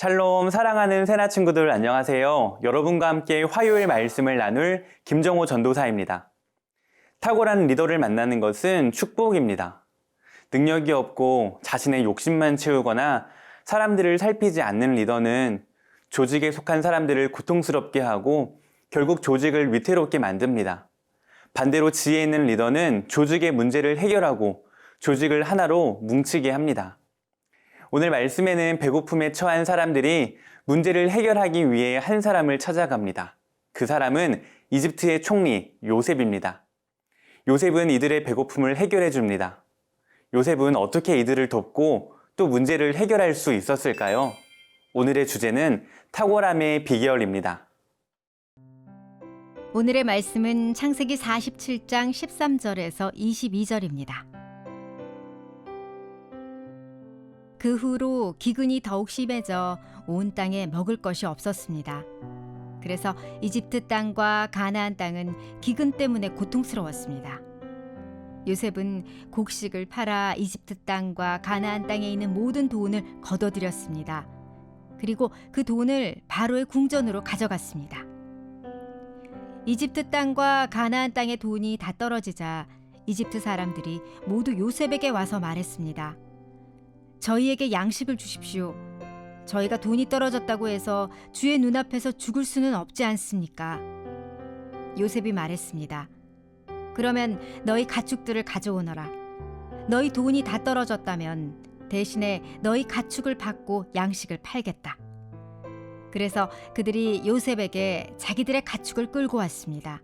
샬롬 사랑하는 세나 친구들 안녕하세요. 여러분과 함께 화요일 말씀을 나눌 김정호 전도사입니다. 탁월한 리더를 만나는 것은 축복입니다. 능력이 없고 자신의 욕심만 채우거나 사람들을 살피지 않는 리더는 조직에 속한 사람들을 고통스럽게 하고 결국 조직을 위태롭게 만듭니다. 반대로 지혜 있는 리더는 조직의 문제를 해결하고 조직을 하나로 뭉치게 합니다. 오늘 말씀에는 배고픔에 처한 사람들이 문제를 해결하기 위해 한 사람을 찾아갑니다. 그 사람은 이집트의 총리 요셉입니다. 요셉은 이들의 배고픔을 해결해 줍니다. 요셉은 어떻게 이들을 돕고 또 문제를 해결할 수 있었을까요? 오늘의 주제는 탁월함의 비결입니다. 오늘의 말씀은 창세기 47장 13절에서 22절입니다. 그 후로 기근이 더욱 심해져 온 땅에 먹을 것이 없었습니다. 그래서 이집트 땅과 가나안 땅은 기근 때문에 고통스러웠습니다. 요셉은 곡식을 팔아 이집트 땅과 가나안 땅에 있는 모든 돈을 거둬들였습니다. 그리고 그 돈을 바로의 궁전으로 가져갔습니다. 이집트 땅과 가나안 땅의 돈이 다 떨어지자 이집트 사람들이 모두 요셉에게 와서 말했습니다. 저희에게 양식을 주십시오. 저희가 돈이 떨어졌다고 해서 주의 눈앞에서 죽을 수는 없지 않습니까? 요셉이 말했습니다. 그러면 너희 가축들을 가져오너라. 너희 돈이 다 떨어졌다면 대신에 너희 가축을 받고 양식을 팔겠다. 그래서 그들이 요셉에게 자기들의 가축을 끌고 왔습니다.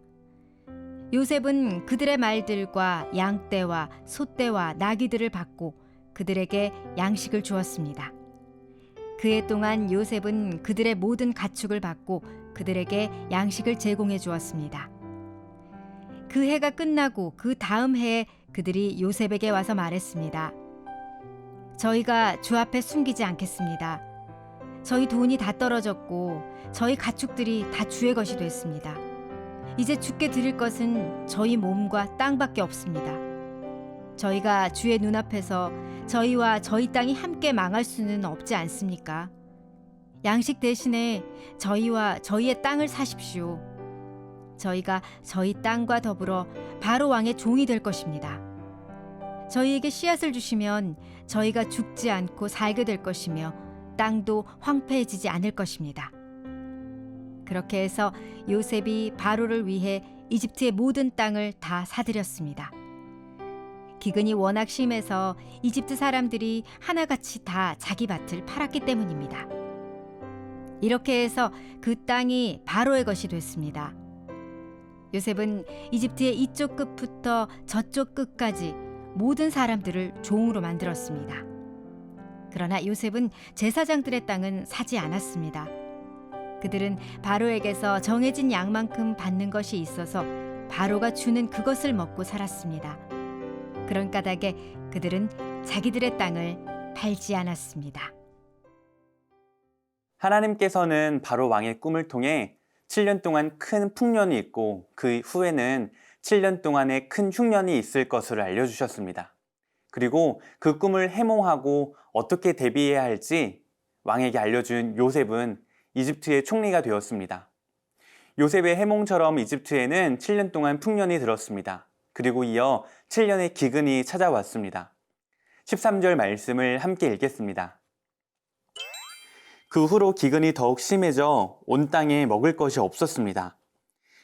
요셉은 그들의 말들과 양떼와 소떼와 나귀들을 받고 그들에게 양식을 주었습니다. 그해 동안 요셉은 그들의 모든 가축을 받고 그들에게 양식을 제공해 주었습니다. 그 해가 끝나고 그 다음 해에 그들이 요셉에게 와서 말했습니다. 저희가 주 앞에 숨기지 않겠습니다. 저희 돈이 다 떨어졌고 저희 가축들이 다 주의 것이 됐습니다. 이제 주께 드릴 것은 저희 몸과 땅밖에 없습니다. 저희가 주의 눈앞에서 저희와 저희 땅이 함께 망할 수는 없지 않습니까? 양식 대신에 저희와 저희의 땅을 사십시오. 저희가 저희 땅과 더불어 바로 왕의 종이 될 것입니다. 저희에게 씨앗을 주시면 저희가 죽지 않고 살게 될 것이며 땅도 황폐해지지 않을 것입니다. 그렇게 해서 요셉이 바로를 위해 이집트의 모든 땅을 다 사들였습니다. 기근이 워낙 심해서 이집트 사람들이 하나같이 다 자기 밭을 팔았기 때문입니다. 이렇게 해서 그 땅이 바로의 것이 됐습니다. 요셉은 이집트의 이쪽 끝부터 저쪽 끝까지 모든 사람들을 종으로 만들었습니다. 그러나 요셉은 제사장들의 땅은 사지 않았습니다. 그들은 바로에게서 정해진 양만큼 받는 것이 있어서 바로가 주는 그것을 먹고 살았습니다. 그런 까닭에 그들은 자기들의 땅을 팔지 않았습니다. 하나님께서는 바로 왕의 꿈을 통해 7년 동안 큰 풍년이 있고 그 후에는 7년 동안의 큰 흉년이 있을 것을 알려주셨습니다. 그리고 그 꿈을 해몽하고 어떻게 대비해야 할지 왕에게 알려준 요셉은 이집트의 총리가 되었습니다. 요셉의 해몽처럼 이집트에는 7년 동안 풍년이 들었습니다. 그리고 이어 7년의 기근이 찾아왔습니다. 13절 말씀을 함께 읽겠습니다. 그 후로 기근이 더욱 심해져 온 땅에 먹을 것이 없었습니다.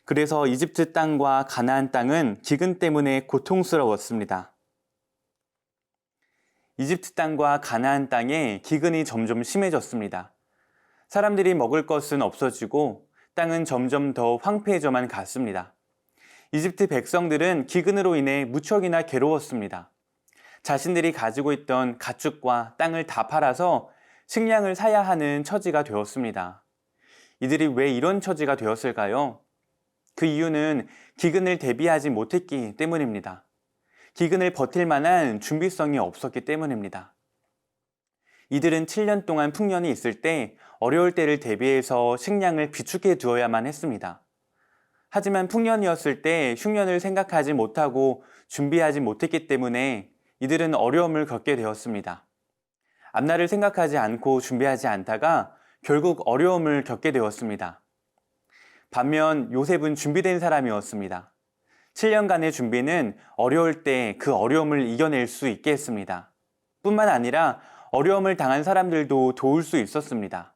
그래서 이집트 땅과 가나안 땅은 기근 때문에 고통스러웠습니다. 이집트 땅과 가나안 땅에 기근이 점점 심해졌습니다. 사람들이 먹을 것은 없어지고 땅은 점점 더 황폐해져만 갔습니다. 이집트 백성들은 기근으로 인해 무척이나 괴로웠습니다. 자신들이 가지고 있던 가축과 땅을 다 팔아서 식량을 사야 하는 처지가 되었습니다. 이들이 왜 이런 처지가 되었을까요? 그 이유는 기근을 대비하지 못했기 때문입니다. 기근을 버틸 만한 준비성이 없었기 때문입니다. 이들은 7년 동안 풍년이 있을 때 어려울 때를 대비해서 식량을 비축해 두어야만 했습니다. 하지만 풍년이었을 때 흉년을 생각하지 못하고 준비하지 못했기 때문에 이들은 어려움을 겪게 되었습니다. 앞날을 생각하지 않고 준비하지 않다가 결국 어려움을 겪게 되었습니다. 반면 요셉은 준비된 사람이었습니다. 7년간의 준비는 어려울 때 그 어려움을 이겨낼 수 있게 했습니다. 뿐만 아니라 어려움을 당한 사람들도 도울 수 있었습니다.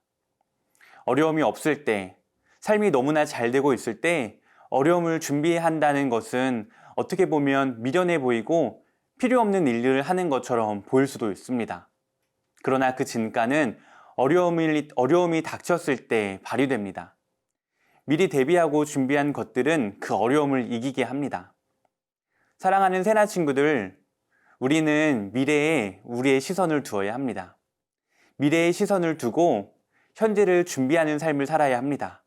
어려움이 없을 때, 삶이 너무나 잘 되고 있을 때 어려움을 준비한다는 것은 어떻게 보면 미련해 보이고 필요 없는 일들을 하는 것처럼 보일 수도 있습니다. 그러나 그 진가는 어려움이 닥쳤을 때 발휘됩니다. 미리 대비하고 준비한 것들은 그 어려움을 이기게 합니다. 사랑하는 새나 친구들, 우리는 미래에 우리의 시선을 두어야 합니다. 미래의 시선을 두고 현재를 준비하는 삶을 살아야 합니다.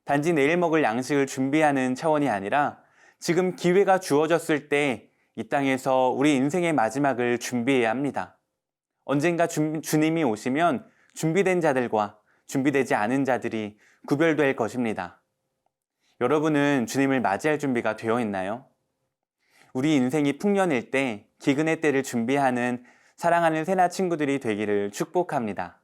단지 내일 먹을 양식을 준비하는 차원이 아니라 지금 기회가 주어졌을 때 이 땅에서 우리 인생의 마지막을 준비해야 합니다. 언젠가 주님이 오시면 준비된 자들과 준비되지 않은 자들이 구별될 것입니다. 여러분은 주님을 맞이할 준비가 되어 있나요? 우리 인생이 풍년일 때 기근의 때를 준비하는 사랑하는 새나 친구들이 되기를 축복합니다.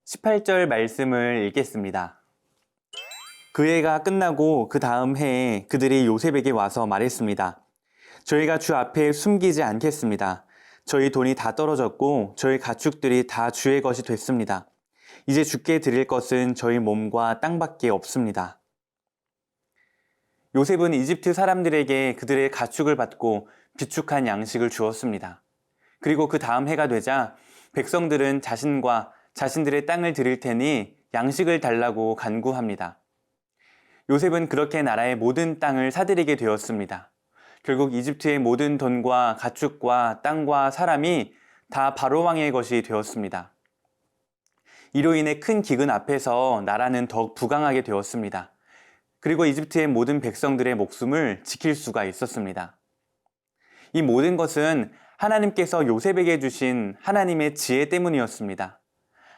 (18절) 말씀을 읽겠습니다. 그 해가 끝나고 그 다음 해에 그들이 요셉에게 와서 말했습니다. 저희가 주 앞에 숨기지 않겠습니다. 저희 돈이 다 떨어졌고 저희 가축들이 다 주의 것이 됐습니다. 이제 주께 드릴 것은 저희 몸과 땅밖에 없습니다. 요셉은 이집트 사람들에게 그들의 가축을 받고 비축한 양식을 주었습니다. 그리고 그 다음 해가 되자 백성들은 자신들의 땅을 드릴 테니 양식을 달라고 간구합니다. 요셉은 그렇게 나라의 모든 땅을 사들이게 되었습니다. 결국 이집트의 모든 돈과 가축과 땅과 사람이 다 바로 왕의 것이 되었습니다. 이로 인해 큰 기근 앞에서 나라는 더욱 부강하게 되었습니다. 그리고 이집트의 모든 백성들의 목숨을 지킬 수가 있었습니다. 이 모든 것은 하나님께서 요셉에게 주신 하나님의 지혜 때문이었습니다.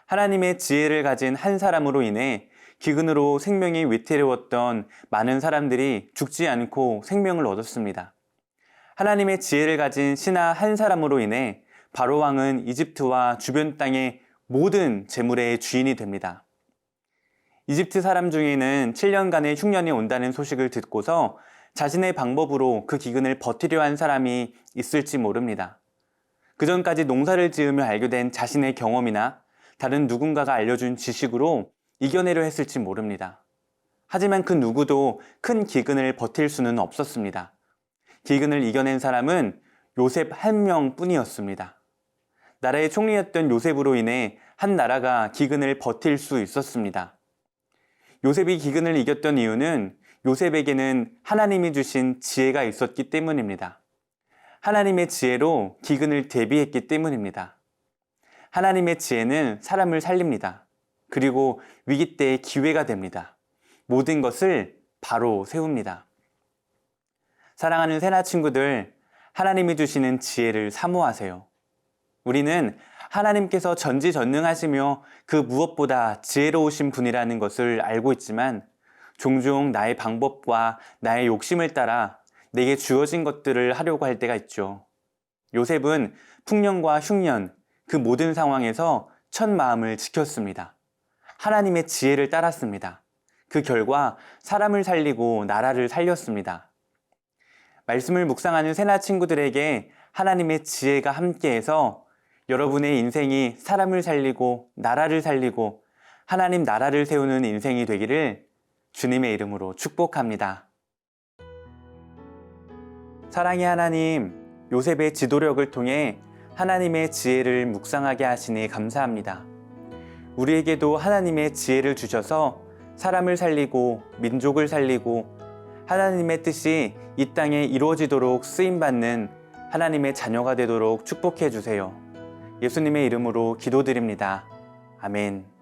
하나님의 지혜를 가진 한 사람으로 인해 기근으로 생명이 위태로웠던 많은 사람들이 죽지 않고 생명을 얻었습니다. 하나님의 지혜를 가진 신하 한 사람으로 인해 바로 왕은 이집트와 주변 땅의 모든 재물의 주인이 됩니다. 이집트 사람 중에는 7년간의 흉년이 온다는 소식을 듣고서 자신의 방법으로 그 기근을 버티려 한 사람이 있을지 모릅니다. 그전까지 농사를 지으며 알게 된 자신의 경험이나 다른 누군가가 알려준 지식으로 이겨내려 했을지 모릅니다. 하지만 그 누구도 큰 기근을 버틸 수는 없었습니다. 기근을 이겨낸 사람은 요셉 한 명뿐이었습니다. 나라의 총리였던 요셉으로 인해 한 나라가 기근을 버틸 수 있었습니다. 요셉이 기근을 이겼던 이유는 요셉에게는 하나님이 주신 지혜가 있었기 때문입니다. 하나님의 지혜로 기근을 대비했기 때문입니다. 하나님의 지혜는 사람을 살립니다. 그리고 위기 때의 기회가 됩니다. 모든 것을 바로 세웁니다. 사랑하는 새나 친구들, 하나님이 주시는 지혜를 사모하세요. 우리는 하나님께서 전지전능하시며 그 무엇보다 지혜로우신 분이라는 것을 알고 있지만 종종 나의 방법과 나의 욕심을 따라 내게 주어진 것들을 하려고 할 때가 있죠. 요셉은 풍년과 흉년, 그 모든 상황에서 첫 마음을 지켰습니다. 하나님의 지혜를 따랐습니다. 그 결과 사람을 살리고 나라를 살렸습니다. 말씀을 묵상하는 새나 친구들에게 하나님의 지혜가 함께해서 여러분의 인생이 사람을 살리고 나라를 살리고 하나님 나라를 세우는 인생이 되기를 주님의 이름으로 축복합니다. 사랑의 하나님, 요셉의 지도력을 통해 하나님의 지혜를 묵상하게 하시니 감사합니다. 우리에게도 하나님의 지혜를 주셔서 사람을 살리고 민족을 살리고 하나님의 뜻이 이 땅에 이루어지도록 쓰임받는 하나님의 자녀가 되도록 축복해 주세요. 예수님의 이름으로 기도드립니다. 아멘.